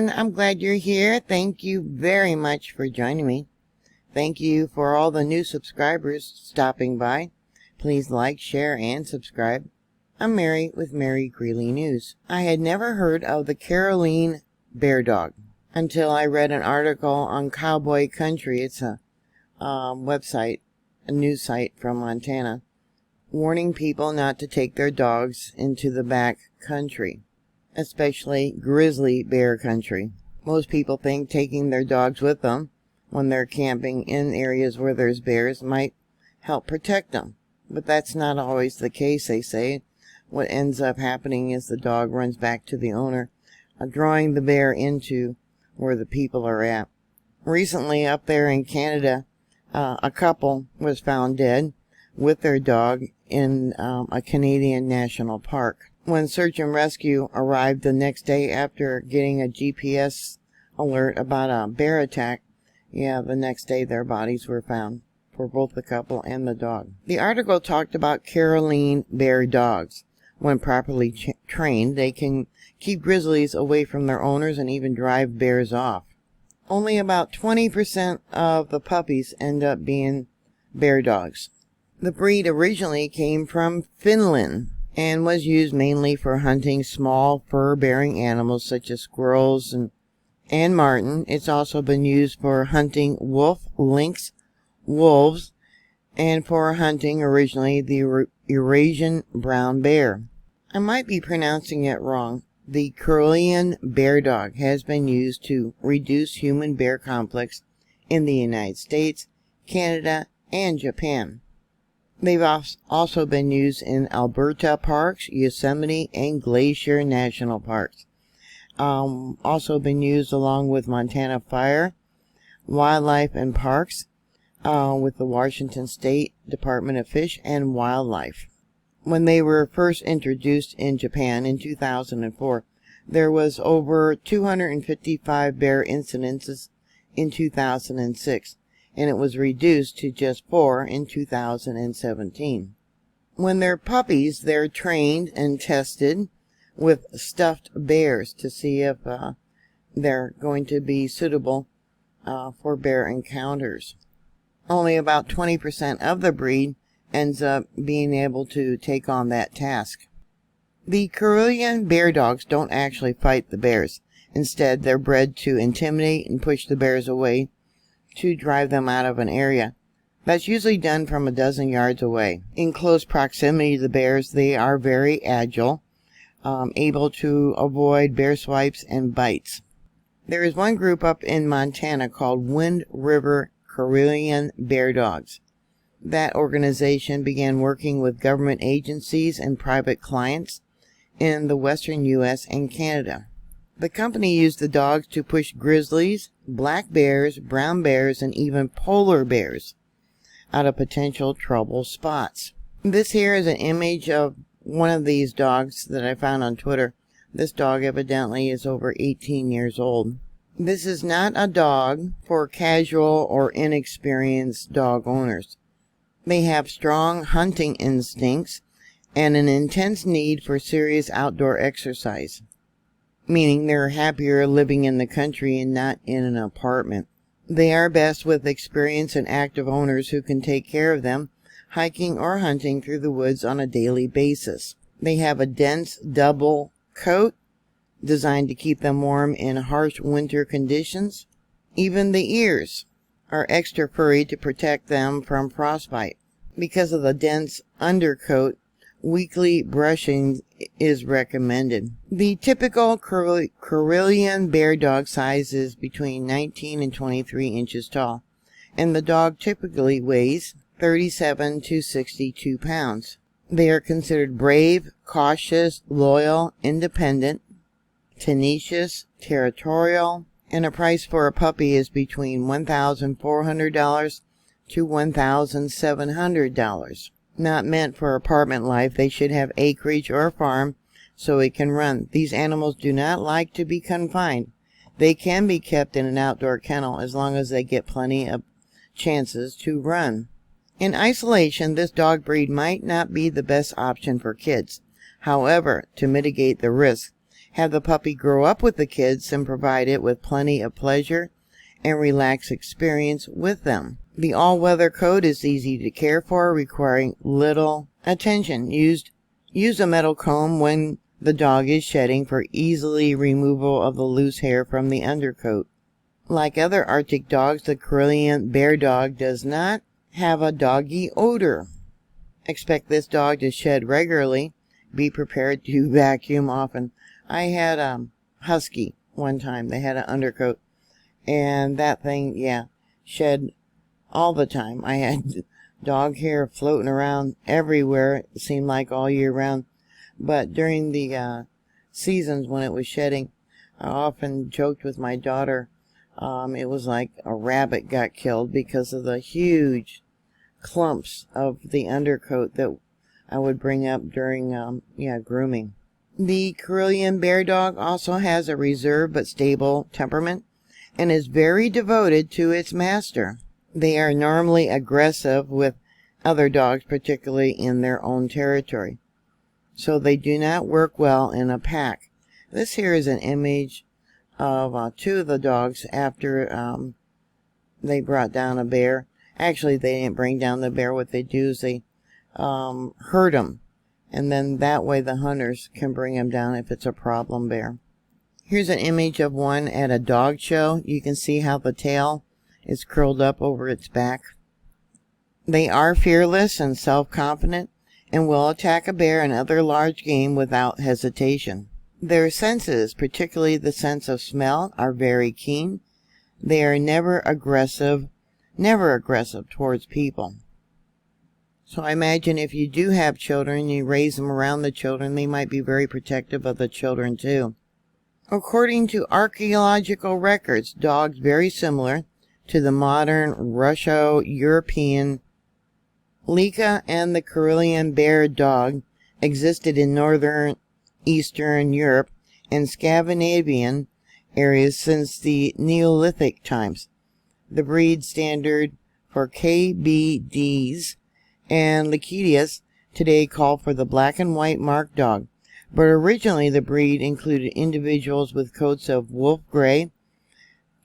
everyone. I'm glad you're here. Thank you very much for joining me. Thank you for all the new subscribers stopping by. Please like, share, and subscribe. I'm Mary with Mary Greeley News. I had never heard of the Karelian bear dog until I read an article on Cowboy Country. It's a website, a news site from Montana, warning people not to take their dogs into the back country, especially grizzly bear country. Most people think taking their dogs with them when they're camping in areas where there's bears might help protect them. But that's not always the case, they say. What ends up happening is the dog runs back to the owner, drawing the bear into where the people are at. Recently, up there in Canada, a couple was found dead with their dog in a Canadian national park. When search and rescue arrived the next day after getting a GPS alert about a bear attack, the next day their bodies were found for both the couple and the dog. The article talked about Karelian bear dogs. When properly trained, they can keep grizzlies away from their owners and even drive bears off. Only about 20% of the puppies end up being bear dogs. The breed originally came from Finland and was used mainly for hunting small fur-bearing animals such as squirrels and marten. It's also been used for hunting wolf, lynx, wolves, and for hunting originally the Eurasian brown bear. I might be pronouncing it wrong. The Karelian bear dog has been used to reduce human-bear conflicts in the United States, Canada, and Japan. They've also been used in Alberta parks, Yosemite, and Glacier National Parks. Also been used along with Montana Fire, Wildlife and Parks, with the Washington State Department of Fish and Wildlife. When they were first introduced in Japan in 2004, there was over 255 bear incidences in 2006, and it was reduced to just 4 in 2017. When they're puppies, they're trained and tested with stuffed bears to see if they're going to be suitable for bear encounters. Only about 20% of the breed ends up being able to take on that task. The Karelian bear dogs don't actually fight the bears. Instead, they're bred to intimidate and push the bears away to drive them out of an area. That's usually done from a dozen yards away. In close proximity to the bears, they are very agile, able to avoid bear swipes and bites. There is one group up in Montana called Wind River Karelian Bear Dogs. That organization began working with government agencies and private clients in the western U.S. and Canada. The company used the dogs to push grizzlies, black bears, brown bears, and even polar bears out of potential trouble spots. This here is an image of one of these dogs that I found on Twitter. This dog evidently is over 18 years old. This is not a dog for casual or inexperienced dog owners. They have strong hunting instincts and an intense need for serious outdoor exercise, meaning they're happier living in the country and not in an apartment. They are best with experienced and active owners who can take care of them, hiking or hunting through the woods on a daily basis. They have a dense double coat designed to keep them warm in harsh winter conditions. Even the ears are extra furry to protect them from frostbite. Because of the dense undercoat, weekly brushing is recommended. The typical Karelian bear dog size is between 19 and 23 inches tall, and the dog typically weighs 37 to 62 pounds. They are considered brave, cautious, loyal, independent, tenacious, territorial, and a price for a puppy is between $1,400 to $1,700. Not meant for apartment life, they should have acreage or a farm so it can run. These animals do not like to be confined. They can be kept in an outdoor kennel as long as they get plenty of chances to run. In isolation, this dog breed might not be the best option for kids. However, to mitigate the risk, have the puppy grow up with the kids and provide it with plenty of pleasure and relaxed experience with them. The all-weather coat is easy to care for, requiring little attention. Use a metal comb when the dog is shedding for easily removal of the loose hair from the undercoat. Like other Arctic dogs, the Karelian bear dog does not have a doggy odor. Expect this dog to shed regularly. Be prepared to vacuum often. I had a husky one time. They had an undercoat, and that thing, shed all the time. I had dog hair floating around everywhere, it seemed like all year round. But during the seasons when it was shedding, I often joked with my daughter. It was like a rabbit got killed because of the huge clumps of the undercoat that I would bring up during grooming. The Karelian bear dog also has a reserved but stable temperament and is very devoted to its master. They are normally aggressive with other dogs, particularly in their own territory, so they do not work well in a pack. This here is an image of two of the dogs after they brought down a bear. Actually, they didn't bring down the bear. What they do is they hurt them, and then that way the hunters can bring them down if it's a problem bear. Here's an image of one at a dog show. You can see how the tail is curled up over its back. They are fearless and self-confident and will attack a bear and other large game without hesitation. Their senses, particularly the sense of smell, are very keen. They are never aggressive towards people. So I imagine if you do have children, you raise them around the children, they might be very protective of the children too. According to archaeological records, dogs very similar to the modern Russo-European Lika and the Karelian bear dog existed in northern Eastern Europe and Scandinavian areas since the Neolithic times. The breed standard for KBDs and Likidias today call for the black and white marked dog, but originally the breed included individuals with coats of wolf gray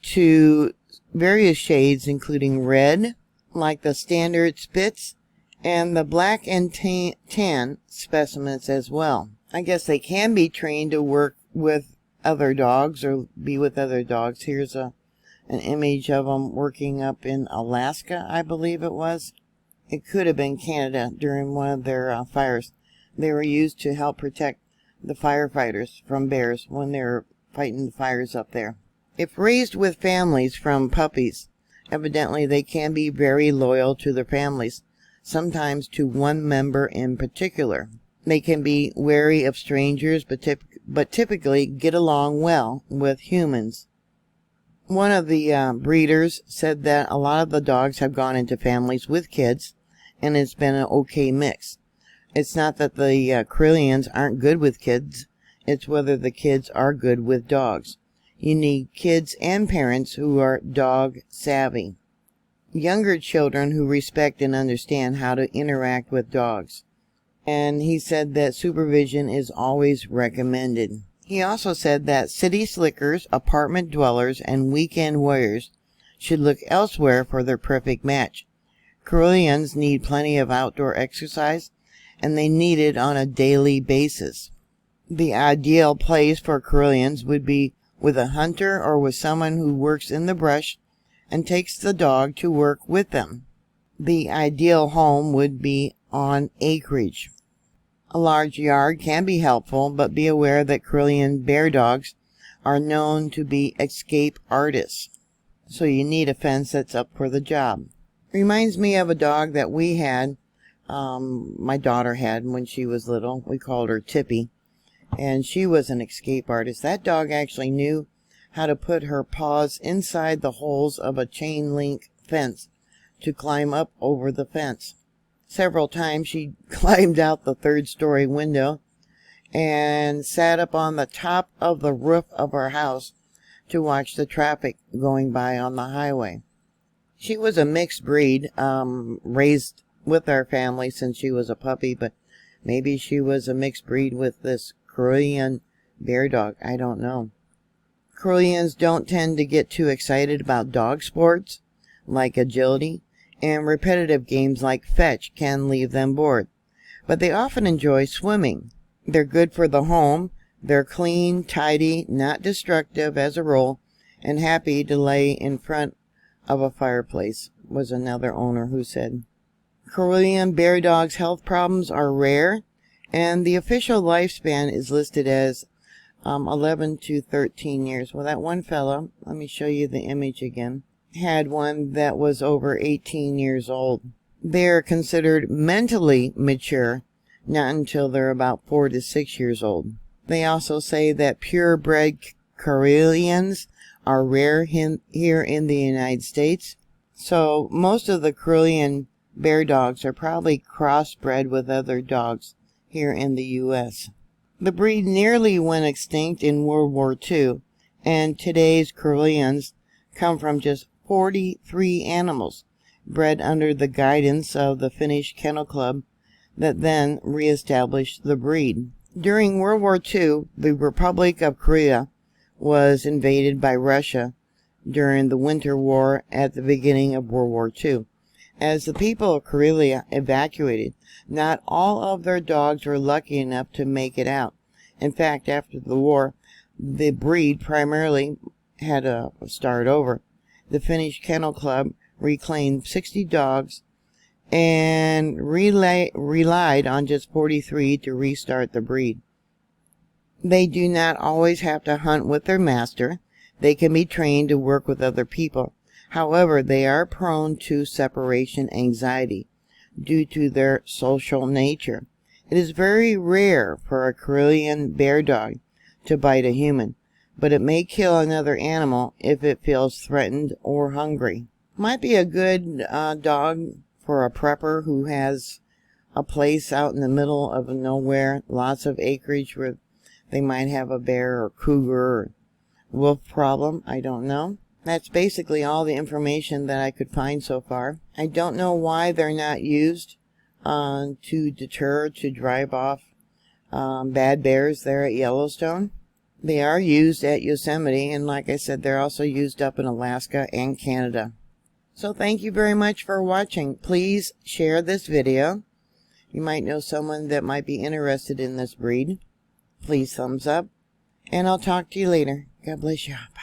to various shades including red, like the standard Spitz, and the black and tan specimens as well. I guess they can be trained to work with other dogs or be with other dogs. Here's an image of them working up in Alaska, I believe it was. It could have been Canada during one of their fires. They were used to help protect the firefighters from bears when they were fighting the fires up there. If raised with families from puppies, evidently they can be very loyal to their families, sometimes to one member in particular. They can be wary of strangers, but typically get along well with humans. One of the breeders said that a lot of the dogs have gone into families with kids, and it's been an okay mix. It's not that the Karelians aren't good with kids, it's whether the kids are good with dogs. You need kids and parents who are dog savvy. Younger children who respect and understand how to interact with dogs. And he said that supervision is always recommended. He also said that city slickers, apartment dwellers, and weekend warriors should look elsewhere for their perfect match. Karelians need plenty of outdoor exercise, and they need it on a daily basis. The ideal place for Karelians would be with a hunter or with someone who works in the brush and takes the dog to work with them. The ideal home would be on acreage. A large yard can be helpful, but be aware that Karelian bear dogs are known to be escape artists, so you need a fence that's up for the job. Reminds me of a dog that we had, my daughter had when she was little. We called her Tippy, and she was an escape artist. That dog actually knew how to put her paws inside the holes of a chain link fence to climb up over the fence. Several times she climbed out the third-story window and sat up on the top of the roof of our house to watch the traffic going by on the highway. She was a mixed breed, raised with our family since she was a puppy, but maybe she was a mixed breed with this Karelian bear dog, I don't know. Karelians don't tend to get too excited about dog sports like agility, and repetitive games like fetch can leave them bored. But they often enjoy swimming. They're good for the home. They're clean, tidy, not destructive as a rule, and happy to lay in front of a fireplace, was another owner who said. Karelian bear dogs' health problems are rare, and the official lifespan is listed as 11 to 13 years. Well, that one fellow, let me show you the image again, had one that was over 18 years old. They're considered mentally mature not until they're about 4 to 6 years old. They also say that purebred Karelians are rare here in the United States. So most of the Karelian bear dogs are probably crossbred with other dogs here in the U.S. The breed nearly went extinct in World War II, and today's Karelians come from just 43 animals bred under the guidance of the Finnish Kennel Club that then reestablished the breed. During World War II, the Republic of Korea was invaded by Russia during the Winter War at the beginning of World War II. As the people of Karelia evacuated, not all of their dogs were lucky enough to make it out. In fact, after the war, the breed primarily had to start over. The Finnish Kennel Club reclaimed 60 dogs and relied on just 43 to restart the breed. They do not always have to hunt with their master. They can be trained to work with other people. However, they are prone to separation anxiety due to their social nature. It is very rare for a Karelian bear dog to bite a human, but it may kill another animal if it feels threatened or hungry. Might be a good dog for a prepper who has a place out in the middle of nowhere, lots of acreage where they might have a bear or cougar or wolf problem. I don't know. That's basically all the information that I could find so far. I don't know why they're not used to deter, to drive off bad bears there at Yellowstone. They are used at Yosemite, and like I said, they're also used up in Alaska and Canada. So thank you very much for watching. Please share this video. You might know someone that might be interested in this breed. Please thumbs up, and I'll talk to you later. God bless you. Bye.